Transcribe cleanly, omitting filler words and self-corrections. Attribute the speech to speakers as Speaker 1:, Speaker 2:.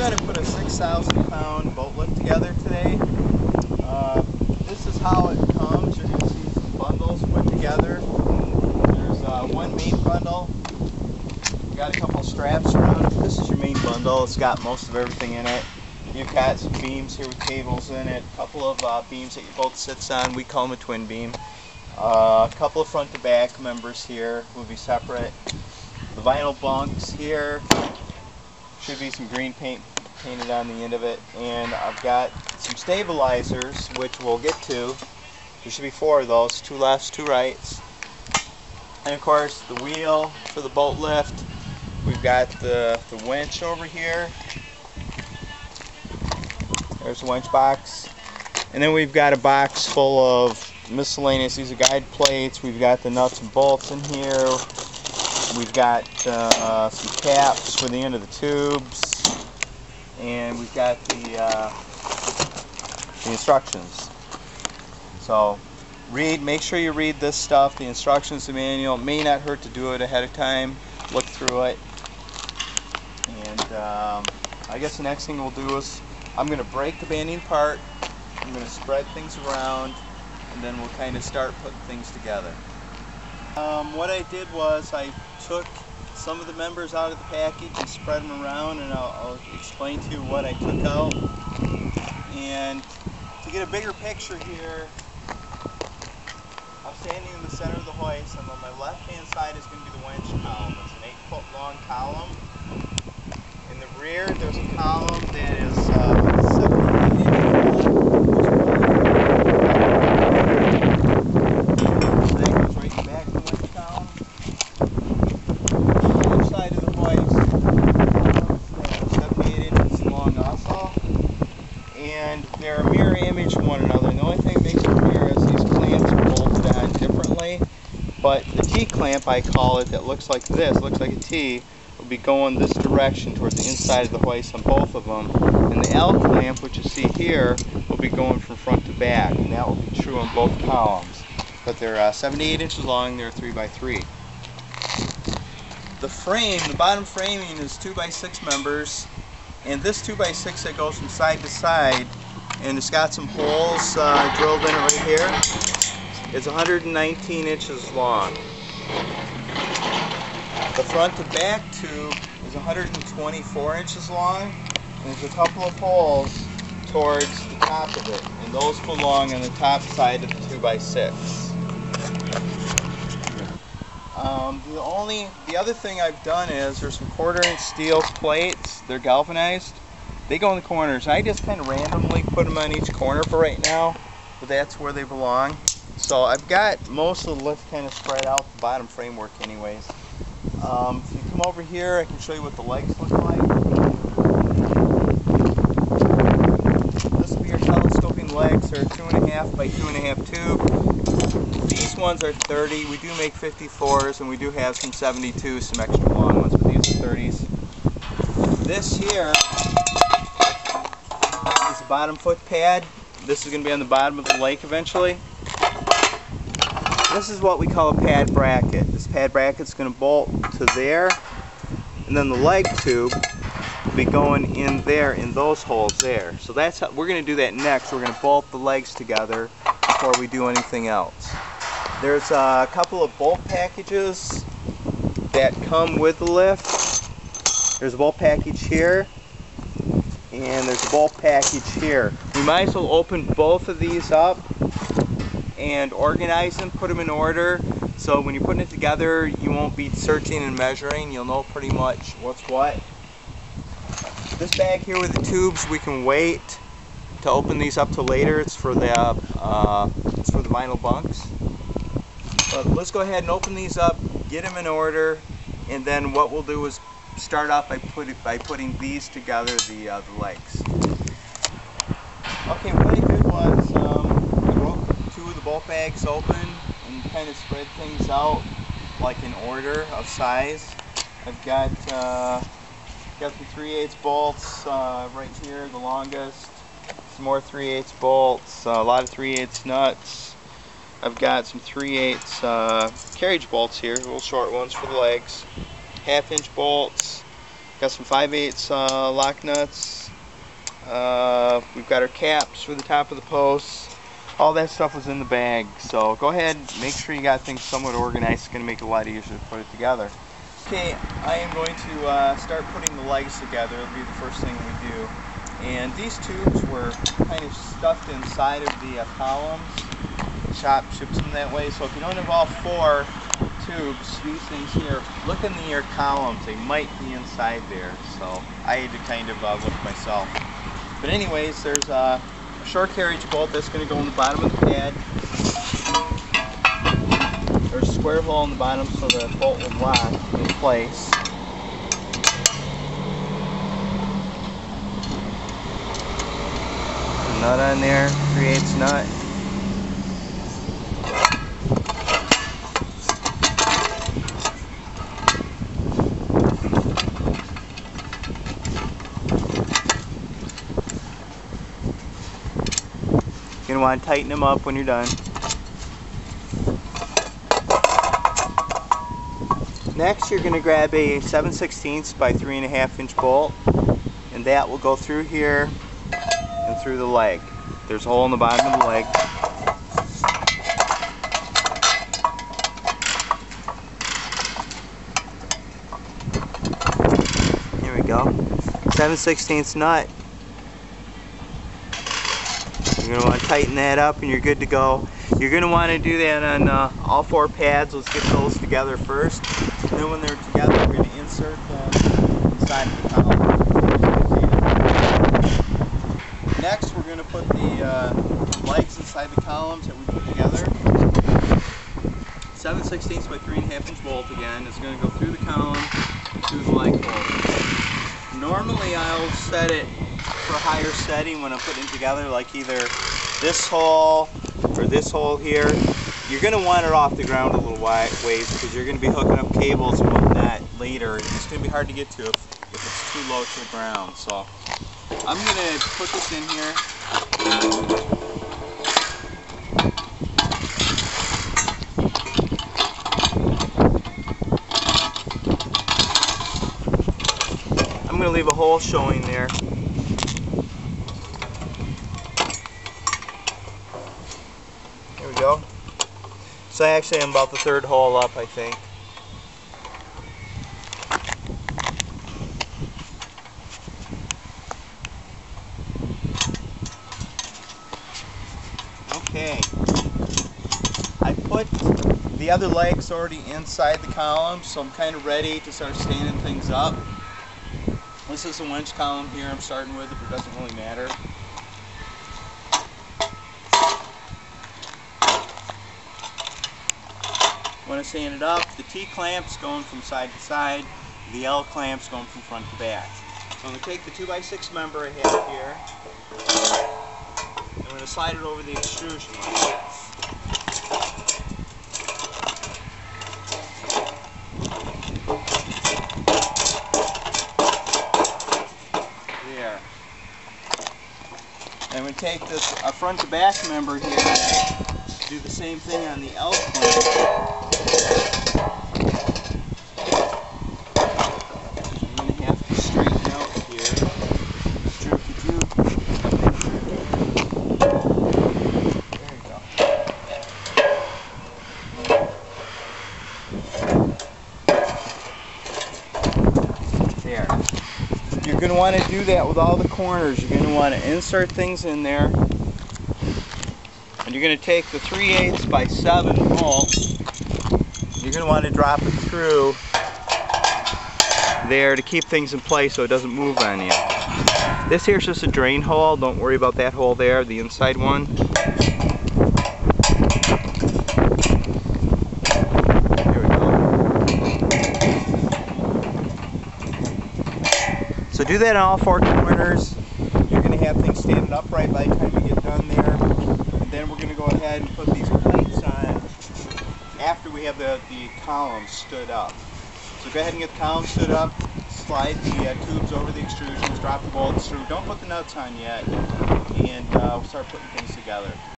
Speaker 1: going to put a 6,000-pound boat lift together today. This is how it comes. You're going to see some bundles put together. There's one main bundle. You got a couple straps around it. This is your main bundle. It's got most of everything in it. You've got some beams here with cables in it. A couple of beams that your boat sits on. We call them a twin beam. A couple of front to back members here will be separate. The vinyl bunks here. Should be some green paint painted on the end of it, and I've got some stabilizers, which we'll get to. There should be 4 of those, 2 lefts, 2 rights, and of course the wheel for the boat lift. We've got the winch over here. There's the winch box, and then we've got a box full of miscellaneous. These are guide plates. We've got the nuts and bolts in here. We've got some caps for the end of the tubes, and we've got the instructions. So make sure you read this stuff, the instructions, the manual. It may not hurt to do it ahead of time. Look through it. And I guess the next thing we'll do is I'm going to break the banding part. I'm going to spread things around, and then we'll kind of start putting things together. What I did was I took some of the members out of the package and spread them around, and I'll explain to you what I took out. And to get a bigger picture here, I'm standing in the center of the hoist, and on my left hand side is going to be the winch column. It's an 8-foot long column. In the rear there's a column that is 7 feet long. They're a mirror image of one another, and the only thing that makes them mirror is these clamps are bolted on differently. But the T-clamp, I call it, that looks like this, looks like a T, will be going this direction towards the inside of the hoist on both of them. And the L-clamp, which you see here, will be going from front to back, and that will be true on both columns. But they're 7 to 8 inches long, they're 3x3. The frame, the bottom framing is 2x6 members, and this 2x6 that goes from side to side, and it's got some holes drilled in it right here. It's 119 inches long. The front to back tube is 124 inches long, and there's a couple of holes towards the top of it, and those belong on the top side of the 2x6. The other thing I've done is there's some 1/4-inch steel plates. They're galvanized. They go in the corners. I just kind of randomly put them on each corner for right now, but that's where they belong. So I've got most of the lift kind of spread out the bottom framework anyways. If you come over here, I can show you what the legs look like. This will be your telescoping legs. They're 2.5 by 2.5 tube. These ones are 30. We do make 54s, and we do have some 72s, some extra long ones, but these are 30s. This here is a bottom foot pad. This is going to be on the bottom of the lake eventually. This is what we call a pad bracket. This pad bracket is going to bolt to there, and then the leg tube will be going in there in those holes there. So that's how we're going to do that next. We're going to bolt the legs together before we do anything else. There's a couple of bolt packages that come with the lift. There's a bolt package here, and there's a bolt package here. We might as well open both of these up and organize them, put them in order, so when you're putting it together you won't be searching and measuring. You'll know pretty much what's what. This bag here with the tubes, we can wait to open these up to later. It's for the vinyl bunks. But let's go ahead and open these up, get them in order, and then what we'll do is start off by putting these together, the legs. Okay, what I did was I broke 2 of the bolt bags open and kind of spread things out like in order of size. I've got some 3/8 bolts right here, the longest. Some more 3/8 bolts, a lot of 3/8 nuts. I've got some 3/8 carriage bolts here, little short ones for the legs. 1/2-inch bolts, Got some 5/8 lock nuts. We've got our caps for the top of the posts. All that stuff was in the bag. So go ahead, make sure you got things somewhat organized. It's going to make it a lot easier to put it together. Okay, I am going to start putting the legs together. It'll be the first thing we do. And these tubes were kind of stuffed inside of the columns. The shop ships them that way. So if you don't have all 4 tubes, these things here, look in your columns. They might be inside there. So I had to kind of look myself. But anyways, there's a short carriage bolt that's going to go in the bottom of the pad. There's a square hole in the bottom so the bolt will lock in place. Nut on there, 3/8 nut. You're going to want to tighten them up when you're done. Next, you're going to grab a 7/16 by 3.5 inch bolt, and that will go through here and through the leg. There's a hole in the bottom of the leg. Here we go. 7/16 nut. You're going to want to tighten that up and you're good to go. You're going to want to do that on all 4 pads. Let's get those together first. And then when they're together, we're going to insert them inside of the column. Next, we're going to put the legs inside the columns that we put together. 7/16 by 3.5 inch bolt again. It's going to go through the column and through the leg hole. Normally, I'll set it for higher setting when I'm putting it together, like either this hole or this hole here. You're going to want it off the ground a little ways because you're going to be hooking up cables and whatnot later. It's going to be hard to get to if it's too low to the ground. So I'm going to put this in here. I'm going to leave a hole showing there. Here we go. So actually I'm about the 3rd hole up, I think. Okay. I put the other legs already inside the column, so I'm kind of ready to start standing things up. This is a winch column here I'm starting with, but it doesn't really matter. When I stand it up, the T-clamp's going from side to side, the L-clamp's going from front to back. So I'm going to take the 2x6 member I have here, I'm going to slide it over the extrusion like this. There. And I'm going to take this front to back member here, do the same thing on the L-clamp. I'm going to have to straighten out here. Droopy-droop. There you go. There. You're going to want to do that with all the corners. You're going to want to insert things in there. And you're going to take the 3/8 by 7 bolt. You're going to want to drop it through there to keep things in place so it doesn't move on you. This here's just a drain hole. Don't worry about that hole there, the inside one. There we go. So do that on all 4 corners. You're going to have things standing upright by the time you get done there. Then we're going to go ahead and put these plates on after we have the columns stood up. So go ahead and get the columns stood up, slide the tubes over the extrusions, drop the bolts through. Don't put the nuts on yet, and we'll start putting things together.